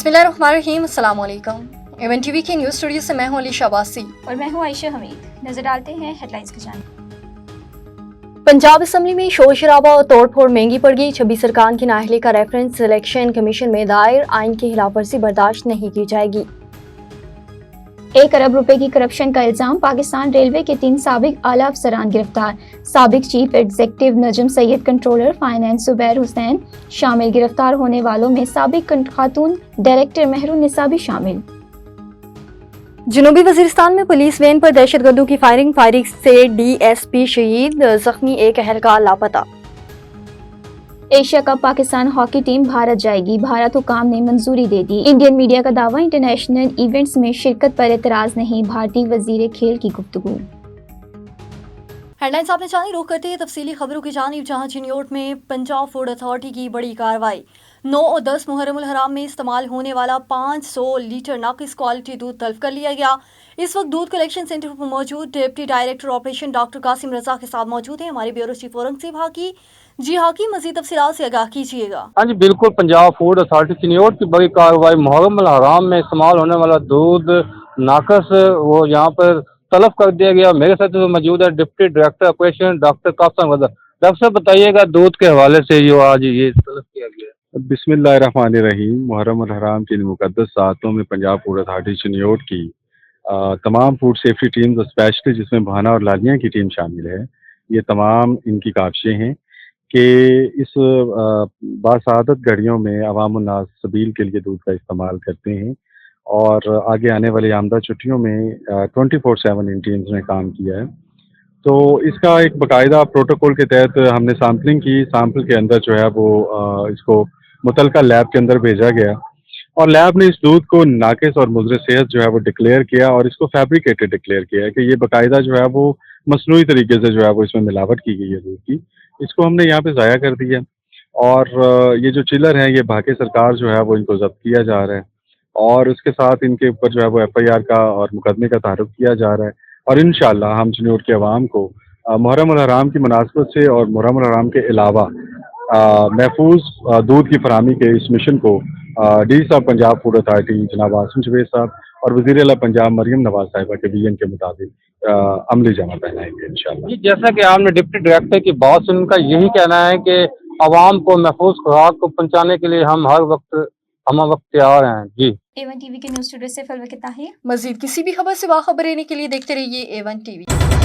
बिस्मिल्लाहिर्रहमानिर्रहीम, अस्सलाम वालेकुम। एवन टीवी के न्यूज़ स्टूडियो से मैं हूं अली शाबासी और मैं हूं आयशा हमीद। नजर डालते हैं हेडलाइंस की जानिब। पंजाब असम्बली में शोर शराबा और तोड़ फोड़ महंगी पड़ गई। 26 अरकान की नाअहली का रेफरेंस सिलेक्शन कमीशन में दायर, आइन की खिलाफ वर्जी बर्दाश्त नहीं की जाएगी। 1 अरब रुपए की करप्शन का इल्जाम, पाकिस्तान रेलवे के 3 साबिक आला अफसरान गिरफ्तार। साबिक चीफ एग्जीक्यूटिव नजम सैयद, कंट्रोलर फाइनेंस जुबैर हुसैन शामिल। गिरफ्तार होने वालों में साबिक खातून डायरेक्टर मेहरुन्निसा भी शामिल। जनूबी वजीरिस्तान में पुलिस वैन पर दहशतगर्दों की फायरिंग से DSP शहीद, जख्मी एक अहलकार लापता। Asia cup Pakistan hockey team Bharat जाएगी, भारत हुकाम ने मंजूरी दे दी। इंडियन मीडिया का दावा, इंटरनेशनल इवेंट्स में शिरकत पर एतराज नहीं, भारतीय वजीर खेल की गुफ्तगू। हेडलाइंस आपने जानी, रुख करते हैं तफसीली खबरों की जानिब, जहां चिन्योट में पंजाब फूड अथॉरिटी की बड़ी कार्रवाई। 9 और 10 मुहर्रम उल हराम में इस्तेमाल होने वाला 500 लीटर नाकिस क्वालिटी दूध तल्फ कर लिया गया। इस वक्त दूध कलेक्शन सेंटर पर मौजूद deputy director operation doctor Qasim Raza के साथ मौजूद हैं हमारे ब्यूरो चीफ औरंगजेब हाकी। जी हाकी, मजीद तफसीलात से आगाह कीजिएगा। हाँ जी बिल्कुल, पंजाब फूड अथॉरिटी चिन्योट की बड़ी कार्रवाई। मुहर्रम अल हराम में इस्तेमाल होने वाला दूध नाकस वो यहाँ पर तलब कर दिया गया। मेरे साथ तो मौजूद है deputy director operation doctor Qasim Raza. Doctor साहब बताइएगा, दूध के हवाले से जो आज ये तलब किया गया। बिस्मिल्लाहिर्रहमानिर्रहीम। मुहर्रम अल हराम की इन मुक़द्दस सातों में पंजाब फूड अथॉरिटी चिन्योट की तमाम फूड सेफ्टी टीम्स, स्पेशली जिसमें भाना और लालियाँ की टीम शामिल है, ये तमाम इनकी काविशें हैं कि इस बासादत घड़ियों में अवाम उन्नास सबील के लिए दूध का इस्तेमाल करते हैं और आगे आने वाली आमदा छुट्टियों में 24/7 इन टीम्स ने काम किया है। तो इसका एक बाकायदा प्रोटोकॉल के तहत हमने सैम्पलिंग की। सैम्पल के अंदर जो है वो इसको मुतलका लैब के अंदर भेजा गया और लैब ने इस दूध को नाकिस और मुज़र सेहत जो है वो डिक्लेयर किया और इसको फैब्रिकेटेड डिक्लेयर किया है कि ये बाकायदा जो है वो मसनूई तरीके से जो है वो इसमें मिलावट की गई है दूध की। इसको हमने यहाँ पे ज़ाया कर दिया और ये जो चिलर हैं ये भाके सरकार जो है वो इनको जब्त किया जा रहा है और उसके साथ इनके ऊपर जो है वो FIR का और मुकदमे का तारुफ किया जा रहा है और इंशाअल्लाह हम चिन्योट के अवाम को मुहर्रम अल हराम की मुनासबत से और मुहर्रम अल हराम के अलावा महफूज दूध की फराहमी के इस मिशन को डी साहब पंजाब फूड अथॉरिटी जनाब आसिम जुबैर साहब और वज़ीर आला पंजाब मरियम नवाज साहिबा के विजन के मुताबिक अमली जमा पहनाएंगे इंशाअल्लाह। जैसा कि आपने डिप्टी डायरेक्टर की बात सुन, उनका यही कहना है कि आवाम को महफूज खुराक को पहुँचाने के लिए हम हर वक्त तैयार हैं। जी, A1 टीवी के न्यूज़ स्टूडियो से फलवा के ताहिर। मजीद किसी भी खबर से बाखबर रहने के लिए देखते रहिए A1 TV।